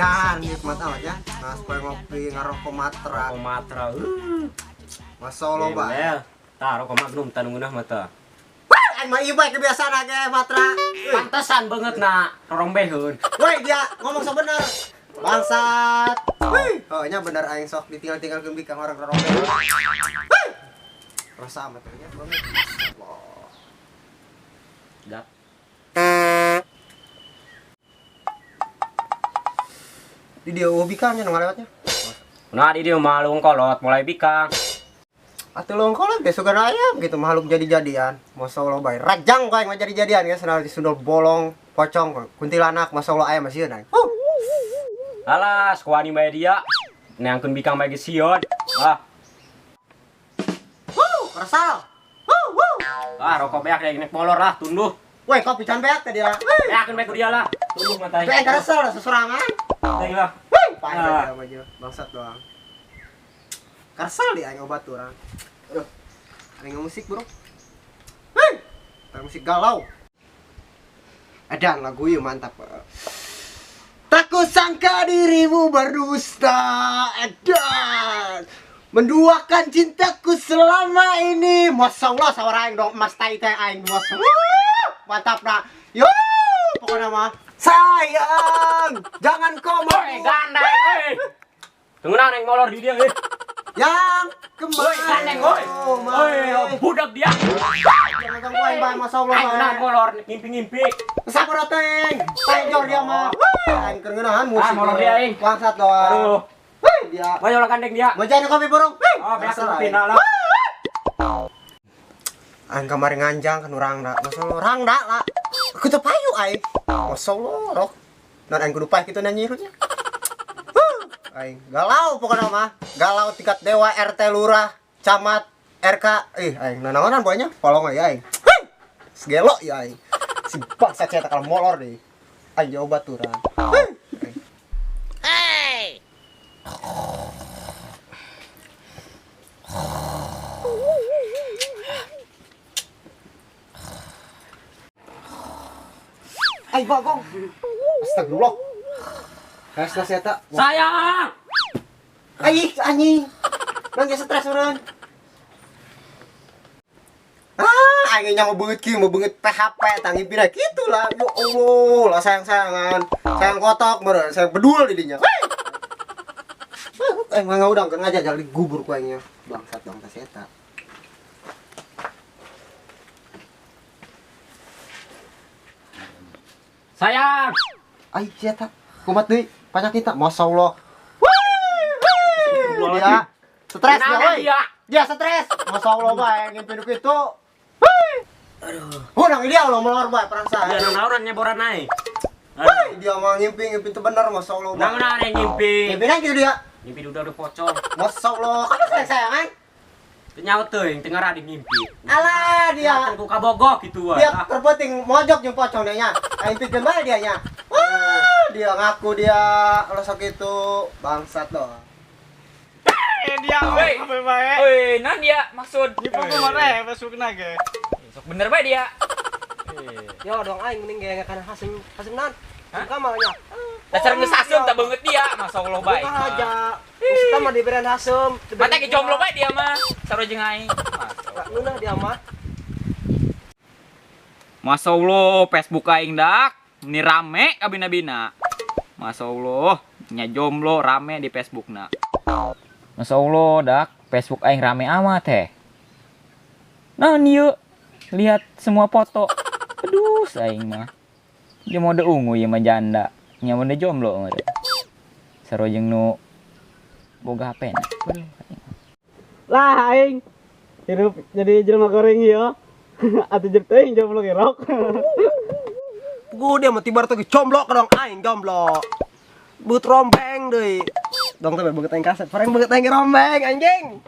Dan nikmat amat ya. Nah, supaya ngopi ngarokok matra. Rokok matra. Masya Allah, Pak. Tah rokok magnum tanung geunah mata. Wah, mah ieu bae kebiasaan age matra. Pantesan banget na rorombeheun. Woi, dia ngomong sebenar. Bangsat. Wih, oh nya bener aing sok ditinggal-tinggal ke bikang orang rorombe. Wih. Rasa amat ya, banget. Dak. Di dia bikangnya nu ngalewatnya. Nah di dia malung kolot mulai bikang. Atuh longkol ge sugan ayam gitu makhluk jadi-jadian. Masya Allah bae. Rajang bae mah jadi-jadian ya senal disundul bolong, pocong, kuntilanak, masya Allah ayam masih naik. Alas kuani bae dia. Neangkeun bikang bae ge sieun. Ah. Kersal. Ah rokok beak kayak nek molor lah tunduh. Woi, kopi can beak tadi lah. Beakeun bae ku dia lah. Tunduh mata. Beak kersal sesorangan. Teuing lah. Panjang aja bangsat doang. Kersal dia aing obat tuh orang. Aduh. Ada musik, Bro. Hei. Musik galau. Ada lagu ieu mantap. Tak kusangka dirimu berdusta. Edan. Menduakan cintaku selama ini. Masya Allah sawara aing dong emas tai teh aing masya Allah. Mantap nah. Yo, pokoknya mah sayang, jangan kau mau Gandeng, tunggu nang molor di dia euy. yang kembali. Gandeng euy. Budak dia. Jangan gangguin bae masya Allah. Nang molor ngimpi-ngimpi. Sabar teng. Tayor dia mah. Aing keur ngeunahan musik. molor dia aing. Bangsat doang. Aduh. Hei dia. Bayo lah gandeng dia. Majain kopi burung. Oh, biasa pindah lah. Aing kamari nganjang kan urang da. Masya Allah urang da lah. Aku teu payu aing. Masya Allah rok. Dan aing kudu pae kitu nyanyirunya. Aing galau pokoknya mah. Galau tingkat dewa RT lurah, camat, RK. Aing nanaonan pokoknya. Polong aya aing. Segelo ya aing. Si bangsa cetak kalau molor deh. Aing obat turang. Hey! Aing bagong. Astagfirullah. Kasih eta. Sayang. Aing anjing. Nang stres urang. Aing nya mau beungeut PHP tangi pina kitu lah. Ya Allah, lah sayang-sayangan. Sayang kotok meureun, sayang bedul di dinya. Ngaudang kan ngajar jadi gubur ku aingnya. Bangsat dong tas eta. Sayang. Ai eta. Kumat deui panyakita. Masyaallah. Dia stres dia, woi. Dia stres. Masyaallah bae ngimpi nu kitu. Aduh. Nang dia Allah molor bae perangsa. Dia nauran nyeboran naik. Dia mah ngimpi itu bener masyaallah. Nang yang ngimpi. Ngimpi gitu dia. Ngimpi udah pocong. Masyaallah. Kan sayang-sayangan. Nyawa teuing teu ngaradi ngimpi. Alah dia. Ku kabogok gitu Dia terpenting mojok jeung pocong dia nya. Ngimpi bae dia nya. Wah, dia ngaku dia kalau gitu bangsat doang. Dia apa bae? Woi, nah dia maksud Di pokok mana masukna ge. sok bener bae dia. Yo dong aing mending ge kana hasim nan. Kamalnya. Dasar geus asem tak beungeut dia, masyaallah bae. Bukan aja. Kita mah diberian hasem. Mata ge jomblo bae dia mah, sarojeng aing. Nunah dia mah. Masyaallah, Facebook aing dak, ini rame kabina-bina. Masyaallah, nya jomblo rame di Facebookna. Masyaallah dak, Facebook aing rame amat teh. Nah, ieu lihat semua foto. Aduh, aing mah. Dia mode ungu ya mah janda, nya mode jomblo mah. Sarojeng nu boga HP na. Lah aing hirup jadi jelema goreng ieu. Atuh jeung teuing jomblo ge rok. Gue dia mah tibar tuh jomblo ke dong aing jomblo. But rombeng deui. Dong teh beungeut aing kaset, pareng beungeut aing rombeng anjing.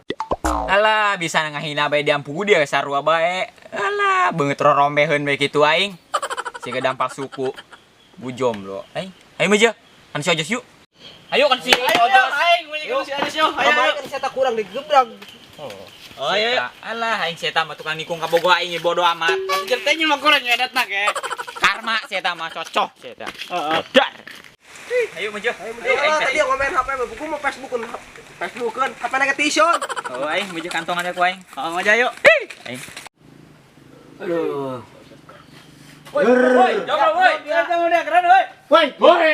Alah, bisa ngahina bae diampu dia sarua bae. Alah, beungeut rorombeheun bae kitu aing. Siga dampak suku. Bu jomblo. Ayo meja. Anu si ojos yuk. Ayo kan sih. Ayo aing si Aris yo. Ayo kan saya tak kurang digebrak. Oh iya. Alah aing saya mah tukang nikung kabogo aing bodo amat. Ceritanya mah kurang ya datang ya. Karma saya mah cocok saya. Heeh. Dar. Ayo maju. Ayo tadi yang ngomen HP mah buku mau Facebookun HP netizen. Oh aing maju kantongan aku aing. Oh aja yuk. Aing. Aduh. Woi, jomblo woi. Kamu dia keren woi. Woi.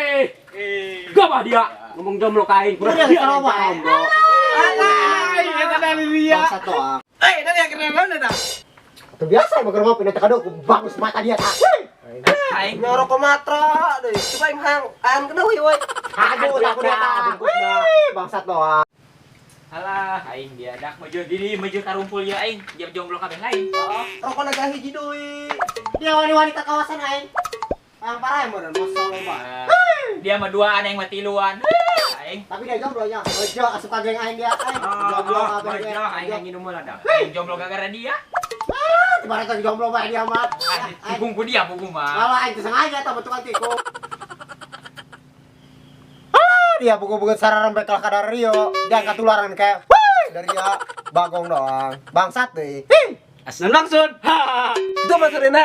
Gak dia ngomong jomblo kain. Udah dia jomblo. Alah, eta dari dia. Bangsat doang. Dari yang keren mana dah? Itu biasa bakar ngopi nanti kado bagus mata dia tak. Aing Nyorok ke matra deh. Coba yang ayam kena woi. Aduh, aku dia tak. Bangsat doang. alah aing dia dak maju diri maju karumpul ya aing. Dia jomblo kabeh lain. Rokok naga hiji deui. Dia wanita kawasan aing. Yang parah yang modal masalah mah. Dia mah duaan aing mah tiluan. Aing. Tapi dia jomblonya. Ojo asup ka geng aing dia aing. Jomblo kabeh. Aing nginum mah dak. Aing jomblo gara-gara dia. Kemarin kan jomblo bae dia mah. Tikung ku dia buku mah. Kalau aing teu sengaja tah betul tikung. Dia buku-buku sararem bekel kadar Rio. Dia ketularan kayak dari dia bagong doang. Bangsat deh. Dan langsung. Itu maksudnya.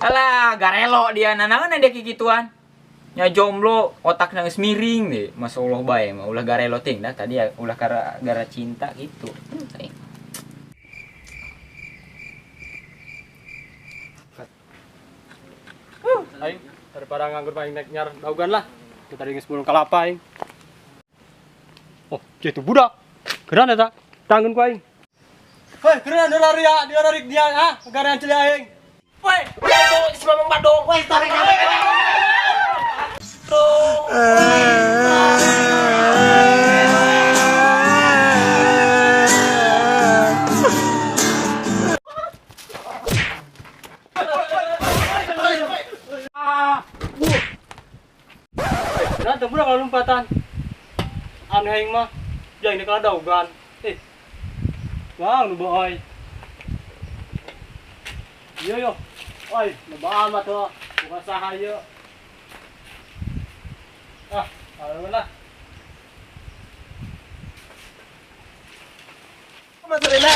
Alah, garelo dia nanangan dia kikituan. Nya jomblo otak nangis miring deh. Masya Allah bae mah ulah garelo ting dah tadi ya ulah gara cinta gitu. Aing daripada nganggur paling naik nyar daugan lah. Kita ringis sebelum kalapa aing. Oh, itu budak. Keren eta. Tangan ku aing. Hei, keren dia lari dia ah, gara yang celi aing. Woi, itu si Mamang Badong. Woi, tarik naik. Nah, budak kalau lompatan. Aneh aing mah. Yang ini kalau daugan. Wah, nu boy. Yo. Oi, nu amat tuh. Bukan sahaya. Kalau lah. Maksudnya.